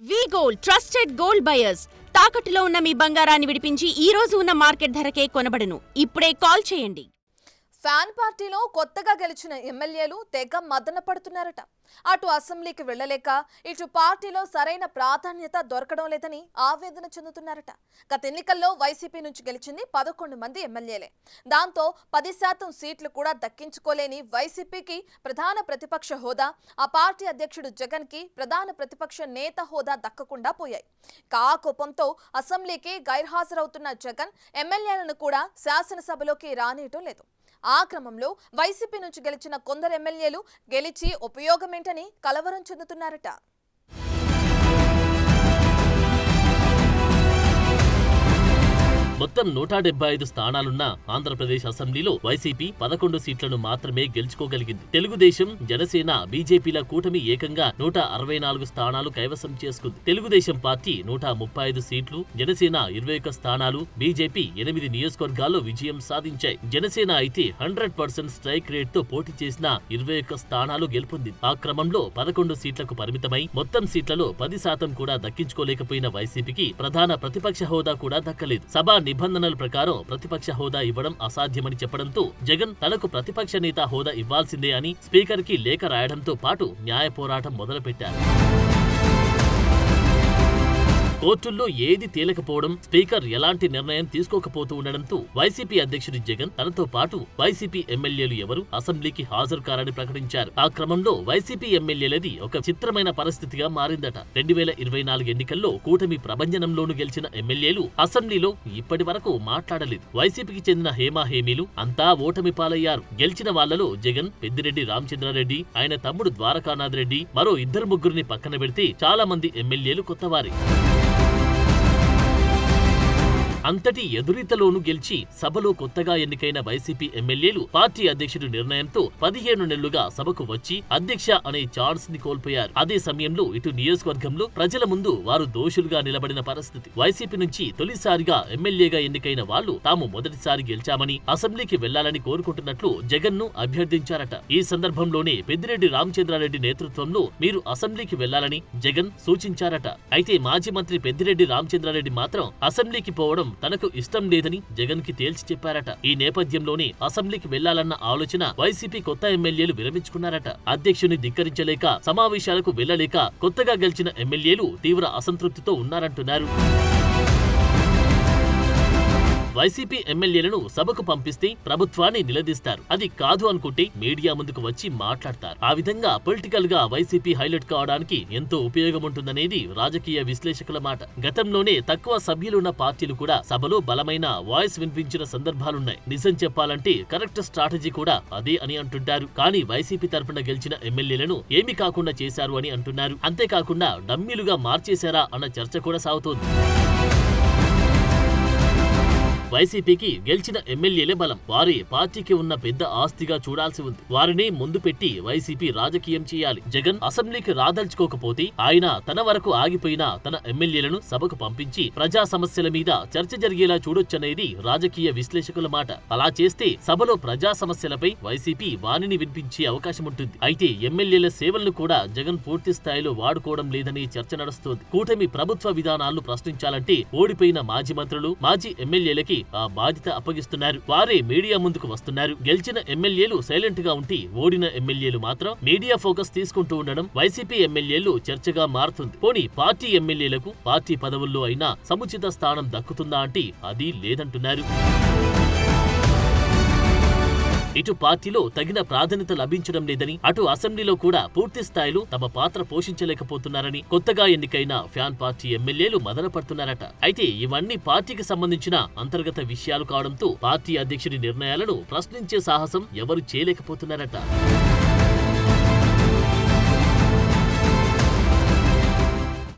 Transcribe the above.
వి-గోల్డ్ trusted gold buyers తాకట్టులో ఉన్న మీ బంగారాన్ని విడిపించి ఈ రోజు ఉన్న మార్కెట్ ధరకే కొనబడును. ఇప్పుడే కాల్ చేయండి. ఫ్యాన్ పార్టీలో కొత్తగా గెలిచిన ఎమ్మెల్యేలు తెగ మదన పడుతున్నారట. అటు అసెంబ్లీకి వెళ్లలేక ఇటు పార్టీలో సరైన ప్రాధాన్యత దొరకడం లేదని ఆవేదన చెందుతున్నారట. గత ఎన్నికల్లో వైసీపీ నుంచి గెలిచింది 11 మంది ఎమ్మెల్యేలే. దాంతో 10% సీట్లు కూడా దక్కించుకోలేని వైసీపీకి ప్రధాన ప్రతిపక్ష హోదా, ఆ పార్టీ అధ్యక్షుడు జగన్ కి ప్రధాన ప్రతిపక్ష నేత హోదా దక్కకుండా పోయాయి. ఆ కోపంతో అసెంబ్లీకి గైర్హాజరవుతున్న జగన్ ఎమ్మెల్యేలను కూడా శాసనసభలోకి రానియటం లేదు. ఆ క్రమంలో వైసీపీ నుంచి గెలిచిన కొందరు ఎమ్మెల్యేలు గెలిచి ఉపయోగమేంటని కలవరం చెందుతున్నారట. మొత్తం 175 స్థానాలున్న ఆంధ్రప్రదేశ్ అసెంబ్లీలో వైసీపీ 11 సీట్లను మాత్రమే గెలుచుకోగలిగింది. తెలుగుదేశం, జనసేన, బీజేపీల కూటమి ఏకంగా 164 స్థానాలు కైవసం చేసుకుంది. తెలుగుదేశం పార్టీ 135 సీట్లు, జనసేన 21 స్థానాలు, బీజేపీ 8 నియోజకవర్గాల్లో విజయం సాధించాయి. జనసేన అయితే 100% స్ట్రైక్ రేట్ తో పోటీ చేసిన 21 స్థానాలు గెలుపొందింది. ఆ క్రమంలో 11 సీట్లకు పరిమితమై మొత్తం సీట్లలో 10% కూడా దక్కించుకోలేకపోయిన వైసీపీకి ప్రధాన ప్రతిపక్ష హోదా కూడా దక్కలేదు. సభ నిబంధనల ప్రకారం ప్రతిపక్ష హోదా ఇవ్వడం అసాధ్యమని చెప్పడంతో జగన్ తనకు ప్రతిపక్ష నేత హోదా ఇవ్వాల్సిందే అని స్పీకర్ కి లేఖ రాయడంతో పాటు న్యాయ పోరాటం మొదలుపెట్టారు. కోర్టుల్లో ఏది తేలకపోవడం, స్పీకర్ ఎలాంటి నిర్ణయం తీసుకోకపోతూ ఉండడంతో వైసీపీ అధ్యక్షుడు జగన్ తనతో పాటు వైసీపీ ఎమ్మెల్యేలు ఎవరు అసెంబ్లీకి హాజరు కారని ప్రకటించారు. ఆ క్రమంలో వైసీపీ ఎమ్మెల్యేలది ఒక చిత్రమైన పరిస్థితిగా మారిందట. 2024 ఎన్నికల్లో కూటమి ప్రభంజనంలోను గెలిచిన ఎమ్మెల్యేలు అసెంబ్లీలో ఇప్పటి వరకు మాట్లాడలేదు. వైసీపీకి చెందిన హేమీలు అంతా ఓటమి పాలయ్యారు. గెలిచిన వాళ్లలో జగన్, పెద్దిరెడ్డి రామచంద్రారెడ్డి, ఆయన తమ్ముడు ద్వారకానాథ్ రెడ్డి, మరో 2-3 పక్కన పెడితే చాలా మంది ఎమ్మెల్యేలు కొత్తవారే. అంతటి ఎదురీతలోనూ గెలిచి సభలో కొత్తగా ఎన్నికైన వైసీపీ ఎమ్మెల్యేలు పార్టీ అధ్యక్షుడి నిర్ణయంతో 15 నెలలుగా సభకు వచ్చి అధ్యక్ష అనే ఛాన్స్ ని కోల్పోయారు. అదే సమయంలో ఇటు నియోజకవర్గంలో ప్రజల ముందు వారు దోషులుగా నిలబడిన పరిస్థితి. వైసీపీ నుంచి తొలిసారిగా ఎమ్మెల్యేగా ఎన్నికైన వాళ్లు తాము మొదటిసారి గెలిచామని అసెంబ్లీకి వెళ్లాలని కోరుకుంటున్నట్లు జగన్ ను అభ్యర్థించారట. ఈ సందర్భంలోనే పెద్దిరెడ్డి రామచంద్రారెడ్డి నేతృత్వంలో మీరు అసెంబ్లీకి వెళ్లాలని జగన్ సూచించారట. అయితే మాజీ మంత్రి పెద్దిరెడ్డి రామచంద్రారెడ్డి మాత్రం అసెంబ్లీకి పోవడం తనకు ఇష్టం లేదని జగన్ కి తేల్చి చెప్పారట. ఈ నేపథ్యంలోనే అసెంబ్లీకి వెళ్లాలన్న ఆలోచన వైసీపీ కొత్త ఎమ్మెల్యేలు విరమించుకున్నారట. అధ్యక్షుని ధిక్కరించలేక, సమావేశాలకు వెళ్లలేక కొత్తగా గెలిచిన ఎమ్మెల్యేలు తీవ్ర అసంతృప్తితో ఉన్నారంటున్నారు. వైసీపీ ఎమ్మెల్యేలను సభకు పంపిస్తే ప్రభుత్వాన్ని నిలదీస్తారు. అది కాదు అనుకుంటే మీడియా ముందుకు వచ్చి మాట్లాడతారు. ఆ విధంగా పొలిటికల్ గా వైసీపీ హైలైట్ కావడానికి ఎంతో ఉపయోగం ఉంటుందనేది రాజకీయ విశ్లేషకుల మాట. గతంలోనే తక్కువ సభ్యులున్న పార్టీలు కూడా సభలో బలమైన వాయిస్ వినిపించిన సందర్భాలున్నాయి. నిజం చెప్పాలంటే కరెక్ట్ స్ట్రాటజీ కూడా అదే అని అంటుంటారు. కానీ వైసీపీ తరపున గెలిచిన ఎమ్మెల్యేలను ఏమీ కాకుండా చేశారు అని అంటున్నారు. అంతేకాకుండా డమ్మీలుగా మార్చేశారా అన్న చర్చ కూడా సాగుతోంది. వైసీపీకి గెలిచిన ఎమ్మెల్యేలే బలం. వారే పార్టీకి ఉన్న పెద్ద ఆస్తిగా చూడాల్సి ఉంది. వారిని ముందు పెట్టి వైసీపీ రాజకీయం చేయాలి. జగన్ అసెంబ్లీకి రాదలుచుకోకపోతే ఆయన తన వరకు ఆగిపోయిన తన ఎమ్మెల్యేలను సభకు పంపించి ప్రజా సమస్యల మీద చర్చ జరిగేలా చూడొచ్చనేది రాజకీయ విశ్లేషకుల మాట. అలా చేస్తే సభలో ప్రజా సమస్యలపై వైసీపీ వాణిని వినిపించే అవకాశం ఉంటుంది. అయితే ఎమ్మెల్యేల సేవలను కూడా జగన్ పూర్తి స్థాయిలో వాడుకోవడం లేదని చర్చ నడుస్తోంది. కూటమి ప్రభుత్వ విధానాలను ప్రశ్నించాలంటే ఓడిపోయిన మాజీ మంత్రులు, మాజీ ఎమ్మెల్యేలకి ఆ బాధ్యత అప్పగిస్తున్నారు. వారే మీడియా ముందుకు వస్తున్నారు. గెలిచిన ఎమ్మెల్యేలు సైలెంట్ గా ఉంటే ఓడిన ఎమ్మెల్యేలు మాత్రం మీడియా ఫోకస్ తీసుకుంటూ ఉండడం వైసీపీ ఎమ్మెల్యేలు చర్చగా మారుతుంది. పోనీ పార్టీ ఎమ్మెల్యేలకు పార్టీ పదవుల్లో అయినా సముచిత స్థానం దక్కుతుందా అంటే అది లేదంటున్నారు. ఇటు పార్టీలో తగిన ప్రాధాన్యత లభించడం లేదని, అటు అసెంబ్లీలో కూడా పూర్తి స్థాయిలో తమ పాత్ర పోషించలేకపోతున్నారని కొత్తగా ఎన్నికైన ఫ్యాన్ పార్టీ ఎమ్మెల్యేలు మదనపడుతున్నారట. అయితే ఇవన్నీ పార్టీకి సంబంధించిన అంతర్గత విషయాలు కావడంతో పార్టీ అధ్యక్షుడి నిర్ణయాలను ప్రశ్నించే సాహసం ఎవరు చేయలేకపోతున్నారట.